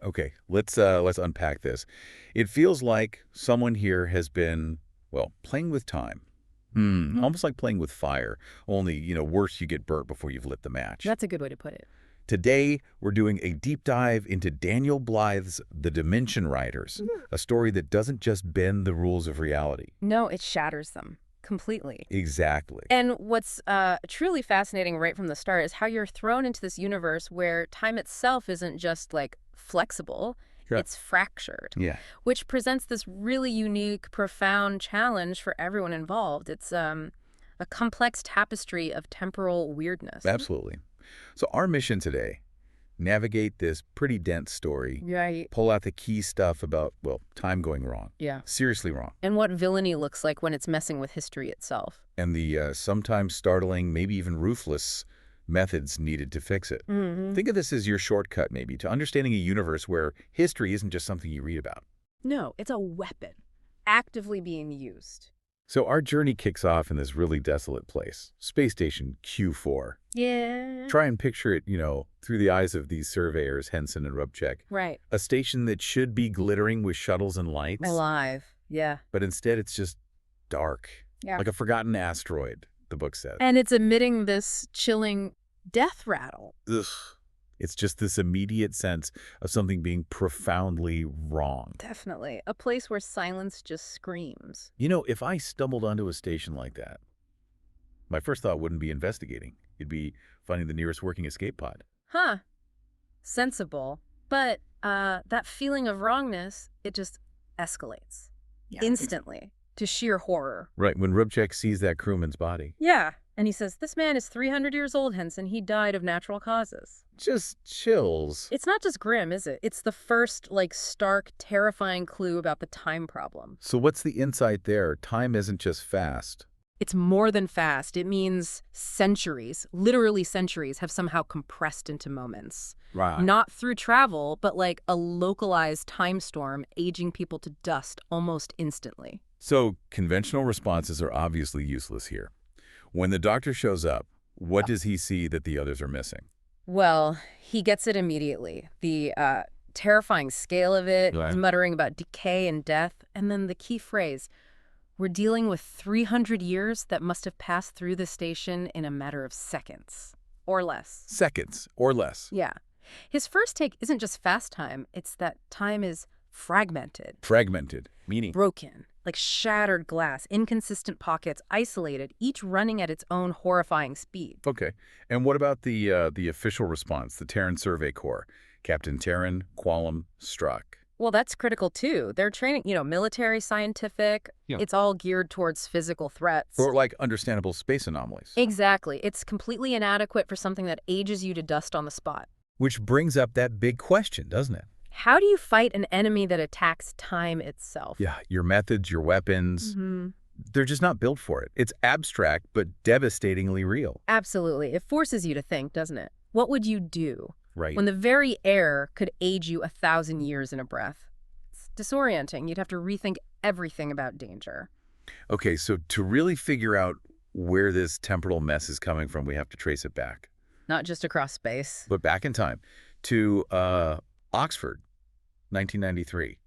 Okay, let's unpack this. It feels like someone here has been, well, playing with time. Almost like playing with fire. Only, worse, you get burnt before you've lit the match. That's a good way to put it. Today, we're doing a deep dive into Daniel Blythe's The Dimension Riders, a story that doesn't just bend the rules of reality. No, it shatters them completely. Exactly. And what's truly fascinating right from the start is how you're thrown into this universe where time itself isn't just, like, flexible. Sure. It's fractured, Yeah. which presents this really unique, profound challenge for everyone involved. It's a complex tapestry of temporal weirdness. Absolutely. So our mission today, navigate this pretty dense story, Right. pull out the key stuff about, well, time going wrong. Yeah. Seriously wrong. And what villainy looks like when it's messing with history itself. And the sometimes startling, maybe even ruthless methods needed to fix it. Think of this as your shortcut, maybe, to understanding a universe where history isn't just something you read about. No, it's a weapon actively being used. So our journey kicks off in this really desolate place, Space Station Q4. Yeah. Try and picture it, through the eyes of these surveyors, Henson and Rubček. Right. A station that should be glittering with shuttles and lights. Alive. Yeah. But instead it's just dark. Yeah. Like a forgotten asteroid, the book says. And it's emitting this chilling death rattle. Ugh. It's just this immediate sense of something being profoundly wrong. Definitely. A place where silence just screams. If I stumbled onto a station like that, my first thought wouldn't be investigating. It'd be finding the nearest working escape pod. Huh. Sensible. But that feeling of wrongness, it just escalates. Yeah. Instantly. To sheer horror. Right, when Rubček sees that crewman's body. Yeah. And he says, this man is 300 years old, Henson. He died of natural causes. Just chills. It's not just grim, is it? It's the first, stark, terrifying clue about the time problem. So what's the insight there? Time isn't just fast. It's more than fast. It means centuries, literally centuries, have somehow compressed into moments. Right. Not through travel, but like a localized time storm aging people to dust almost instantly. So conventional responses are obviously useless here. When the doctor shows up, what does he see that the others are missing? Well, he gets it immediately. The terrifying scale of it, Right. He's muttering about decay and death, and then the key phrase, we're dealing with 300 years that must have passed through the station in a matter of seconds. Or less. Seconds or less. Yeah. His first take isn't just fast time, it's that time is fragmented. Fragmented, meaning? Broken. Like shattered glass, inconsistent pockets, isolated, each running at its own horrifying speed. Okay. And what about the official response, the Terran Survey Corps? Captain Terran, Qualum, struck. Well, that's critical too. They're training, military, scientific. Yeah. It's all geared towards physical threats. Or like understandable space anomalies. Exactly. It's completely inadequate for something that ages you to dust on the spot. Which brings up that big question, doesn't it? How do you fight an enemy that attacks time itself? Yeah, your methods, your weapons, they're just not built for it. It's abstract, but devastatingly real. Absolutely. It forces you to think, doesn't it? What would you do? Right. When the very air could age you 1,000 years in a breath. It's disorienting. You'd have to rethink everything about danger. Okay, so to really figure out where this temporal mess is coming from, we have to trace it back. Not just across space. But back in time to Oxford, 1993.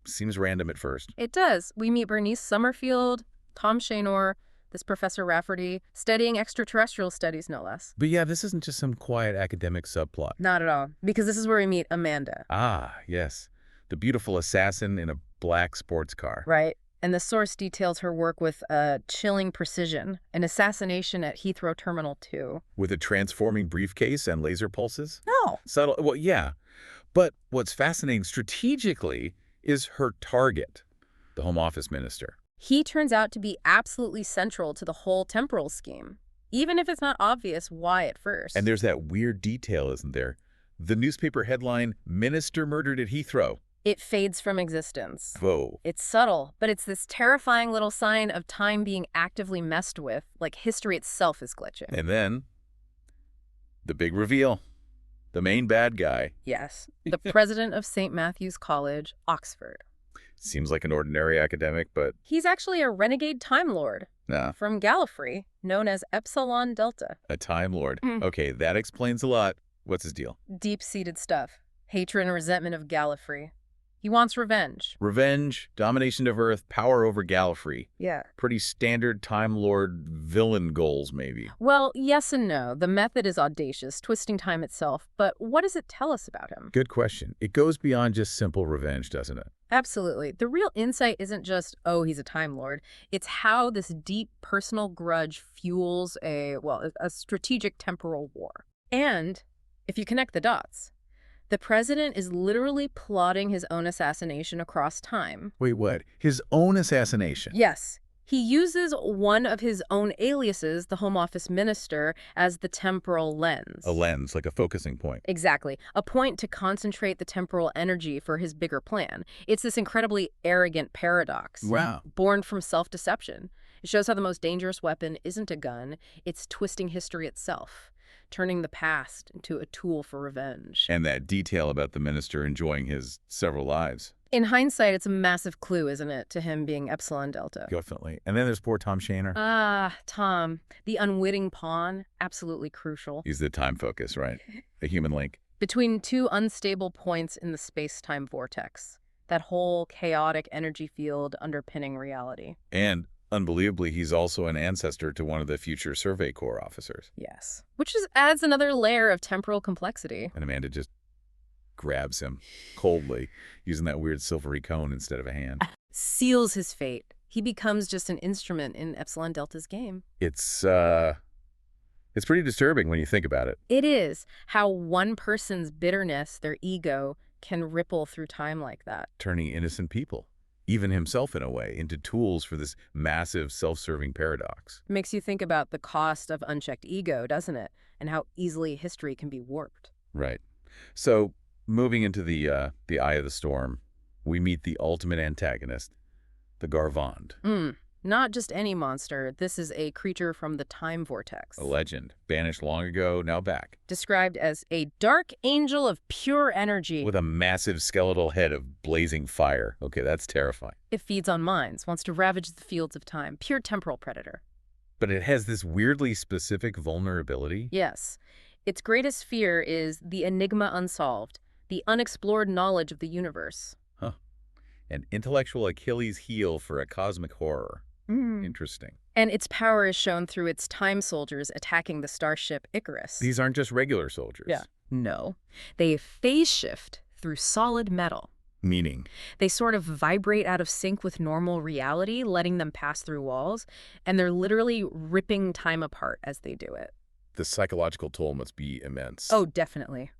Seems random at first. It does. We meet Bernice Summerfield, Tom Shaynor, this Professor Rafferty, studying extraterrestrial studies, no less. But yeah, this isn't just some quiet academic subplot. Not at all. Because this is where we meet Amanda. Ah, yes. The beautiful assassin in a black sports car. Right. And the source details her work with chilling precision, an assassination at Heathrow Terminal 2. With a transforming briefcase and laser pulses? No. Subtle. Well, yeah. But what's fascinating strategically is her target, the Home Office minister. He turns out to be absolutely central to the whole temporal scheme, even if it's not obvious why at first. And there's that weird detail, isn't there? The newspaper headline, Minister Murdered at Heathrow. It fades from existence. Whoa. It's subtle, but it's this terrifying little sign of time being actively messed with, like history itself is glitching. And then, the big reveal. The main bad guy. Yes, the president of St. Matthew's College, Oxford. Seems like an ordinary academic, but He's actually a renegade Time Lord nah, from Gallifrey, known as Epsilon Delta. a Time Lord. Okay, that explains a lot. What's his deal? Deep-seated stuff. Hatred and resentment of Gallifrey. He wants revenge. Revenge, domination of Earth, power over Gallifrey. Yeah. Pretty standard Time Lord villain goals, maybe. Well, yes and no. The method is audacious, twisting time itself. But what does it tell us about him? Good question. It goes beyond just simple revenge, doesn't it? Absolutely. The real insight isn't just, oh, he's a Time Lord. It's how this deep personal grudge fuels a strategic temporal war. And if you connect the dots, the president is literally plotting his own assassination across time. Wait, what? His own assassination? Yes. He uses one of his own aliases, the Home Office minister, as the temporal lens. A lens, like a focusing point. Exactly. A point to concentrate the temporal energy for his bigger plan. It's this incredibly arrogant paradox. Wow. Born from self-deception. It shows how the most dangerous weapon isn't a gun, it's twisting history itself, turning the past into a tool for revenge. And that detail about the minister enjoying his several lives. In hindsight, it's a massive clue, isn't it, to him being Epsilon Delta? Definitely. And then there's poor Tom Shaner. Tom, the unwitting pawn, absolutely crucial. He's the time focus, right? The human link. Between two unstable points in the space-time vortex, that whole chaotic energy field underpinning reality. And unbelievably, he's also an ancestor to one of the future Survey Corps officers. Yes. Which just adds another layer of temporal complexity. And Amanda just grabs him coldly, using that weird silvery cone instead of a hand. Seals his fate. He becomes just an instrument in Epsilon Delta's game. It's pretty disturbing when you think about it. It is. How one person's bitterness, their ego, can ripple through time like that. Turning innocent people, even himself in a way, into tools for this massive self-serving paradox. Makes you think about the cost of unchecked ego, doesn't it? And how easily history can be warped. Right. So, moving into the eye of the storm, we meet the ultimate antagonist, the Garvond. Not just any monster. This is a creature from the Time Vortex. A legend, banished long ago, now back. Described as a dark angel of pure energy. With a massive skeletal head of blazing fire. Okay, that's terrifying. It feeds on minds, wants to ravage the fields of time. Pure temporal predator. But it has this weirdly specific vulnerability. Yes. Its greatest fear is the enigma unsolved, the unexplored knowledge of the universe. Huh. An intellectual Achilles heel for a cosmic horror. Interesting. And its power is shown through its time soldiers attacking the starship Icarus. These aren't just regular soldiers. Yeah. No. They phase shift through solid metal. Meaning? They sort of vibrate out of sync with normal reality, letting them pass through walls, and they're literally ripping time apart as they do it. The psychological toll must be immense. Oh, definitely.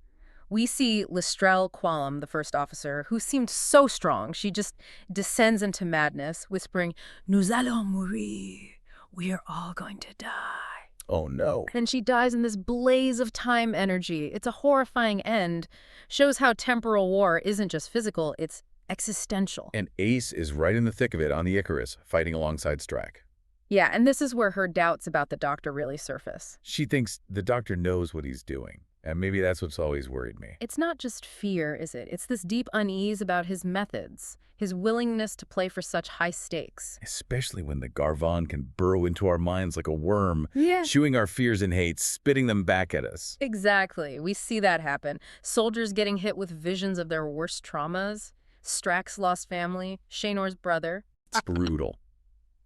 We see Lestrelle Quallam, the first officer, who seemed so strong. She just descends into madness, whispering, "Nous allons mourir. We are all going to die." Oh, no. And she dies in this blaze of time energy. It's a horrifying end. Shows how temporal war isn't just physical, it's existential. And Ace is right in the thick of it on the Icarus, fighting alongside Strack. Yeah, and this is where her doubts about the Doctor really surface. She thinks the Doctor knows what he's doing. And maybe that's what's always worried me. It's not just fear, is it? It's this deep unease about his methods, his willingness to play for such high stakes. Especially when the Garvond can burrow into our minds like a worm, Yeah. chewing our fears and hates, spitting them back at us. Exactly. We see that happen. Soldiers getting hit with visions of their worst traumas. Strack's lost family, Shanor's brother. It's brutal.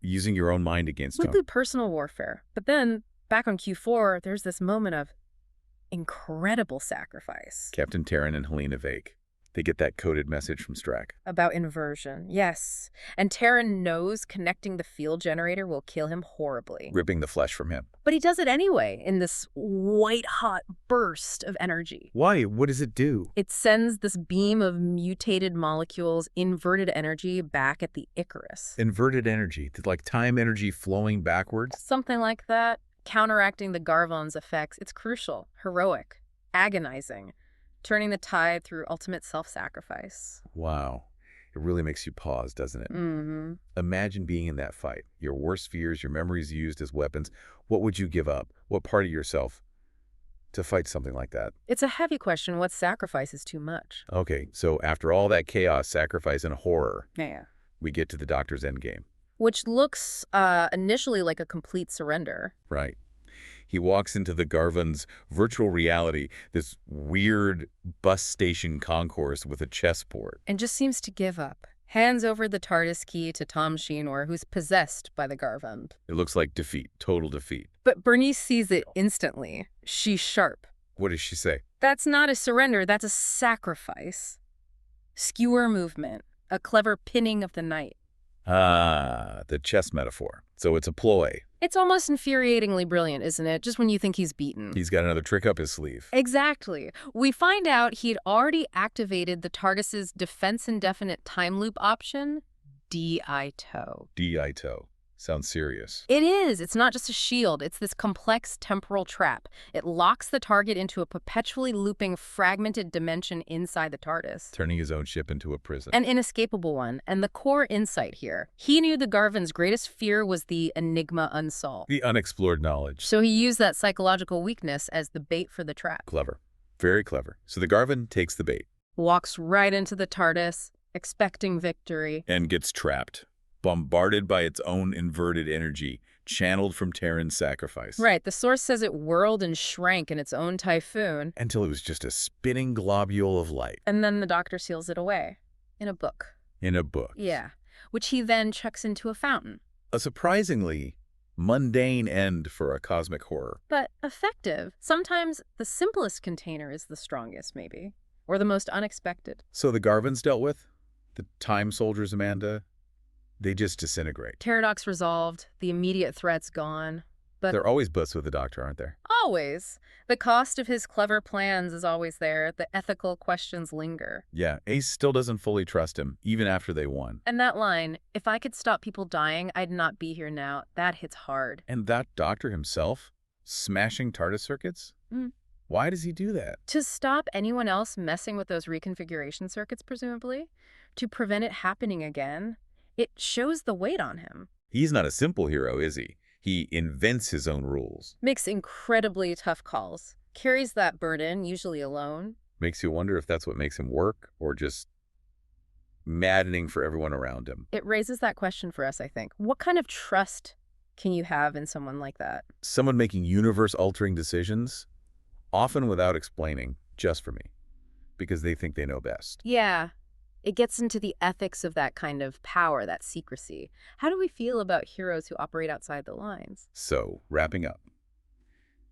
Using your own mind against him. Completely personal warfare. But then, back on Q4, there's this moment of incredible sacrifice. Captain Terran and Helena Vake. They get that coded message from Strack. About inversion, yes. And Terran knows connecting the field generator will kill him horribly. Ripping the flesh from him. But he does it anyway, in this white-hot burst of energy. Why? What does it do? It sends this beam of mutated molecules, inverted energy, back at the Icarus. Inverted energy. Like time energy flowing backwards? Something like that. Counteracting the Garvon's effects. It's crucial, heroic, agonizing. Turning the tide through ultimate self-sacrifice. Wow. It really makes you pause, doesn't it? Mm-hmm. Imagine being in that fight. Your worst fears, your memories used as weapons. What would you give up? What part of yourself to fight something like that? It's a heavy question. What sacrifice is too much? Okay, so after all that chaos, sacrifice, and horror, Yeah. we get to the Doctor's endgame. Which looks initially like a complete surrender. Right. He walks into the Garvond's virtual reality, this weird bus station concourse with a chessboard. And just seems to give up. Hands over the TARDIS key to Tom Sheenor, who's possessed by the Garvond. It looks like defeat, total defeat. But Bernice sees it instantly. She's sharp. What does she say? That's not a surrender, that's a sacrifice. Skewer movement, a clever pinning of the knight. Ah, the chess metaphor. So it's a ploy. It's almost infuriatingly brilliant, isn't it? Just when you think he's beaten. He's got another trick up his sleeve. Exactly. We find out he'd already activated the TARDIS's defense indefinite time loop option, DITO. DITO. Sounds serious. It is. It's not just a shield. It's this complex temporal trap. It locks the target into a perpetually looping, fragmented dimension inside the TARDIS. Turning his own ship into a prison. An inescapable one. And the core insight here. He knew the Garvond's greatest fear was the enigma unsolved. The unexplored knowledge. So he used that psychological weakness as the bait for the trap. Clever. Very clever. So the Garvond takes the bait. Walks right into the TARDIS, expecting victory. And gets trapped. Bombarded by its own inverted energy, channeled from Terran's sacrifice. Right, the source says it whirled and shrank in its own typhoon. Until it was just a spinning globule of light. And then the Doctor seals it away. In a book. In a book. Yeah, which he then chucks into a fountain. A surprisingly mundane end for a cosmic horror. But effective. Sometimes the simplest container is the strongest, maybe. Or the most unexpected. So the Garvon's dealt with? The time soldiers, Amanda? They just disintegrate. Paradox resolved, the immediate threat's gone. But they're always butts with the Doctor, aren't there? Always. The cost of his clever plans is always there. The ethical questions linger. Yeah, Ace still doesn't fully trust him, even after they won. And that line, if I could stop people dying, I'd not be here now, that hits hard. And that Doctor himself? Smashing TARDIS circuits? Why does he do that? To stop anyone else messing with those reconfiguration circuits, presumably. To prevent it happening again. It shows the weight on him. He's not a simple hero, is he? He invents his own rules. Makes incredibly tough calls. Carries that burden, usually alone. Makes you wonder if that's what makes him work, or just maddening for everyone around him. It raises that question for us, I think. What kind of trust can you have in someone like that? Someone making universe-altering decisions, often without explaining, just for me, because they think they know best. Yeah. It gets into the ethics of that kind of power, that secrecy. How do we feel about heroes who operate outside the lines? So, wrapping up.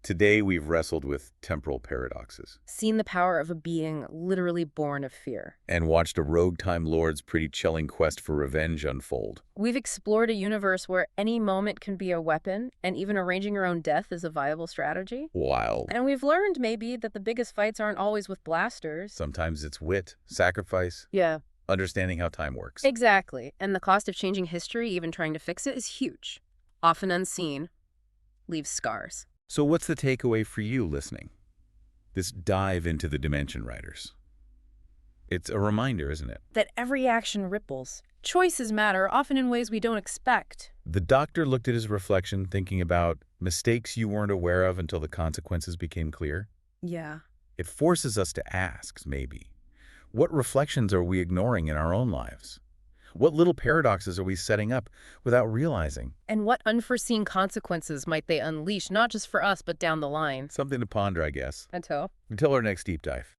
Today we've wrestled with temporal paradoxes. Seen the power of a being literally born of fear. And watched a rogue Time Lord's pretty chilling quest for revenge unfold. We've explored a universe where any moment can be a weapon, and even arranging your own death is a viable strategy. Wild. And we've learned, maybe, that the biggest fights aren't always with blasters. Sometimes it's wit, sacrifice. Yeah. Understanding how time works. Exactly. And the cost of changing history, even trying to fix it, is huge. Often unseen. Leaves scars. So what's the takeaway for you listening? This dive into the Dimension Riders. It's a reminder, isn't it? That every action ripples. Choices matter, often in ways we don't expect. The Doctor looked at his reflection, thinking about mistakes you weren't aware of until the consequences became clear. Yeah. It forces us to ask, maybe, what reflections are we ignoring in our own lives? What little paradoxes are we setting up without realizing? And what unforeseen consequences might they unleash, not just for us, but down the line? Something to ponder, I guess. Until Until our next deep dive.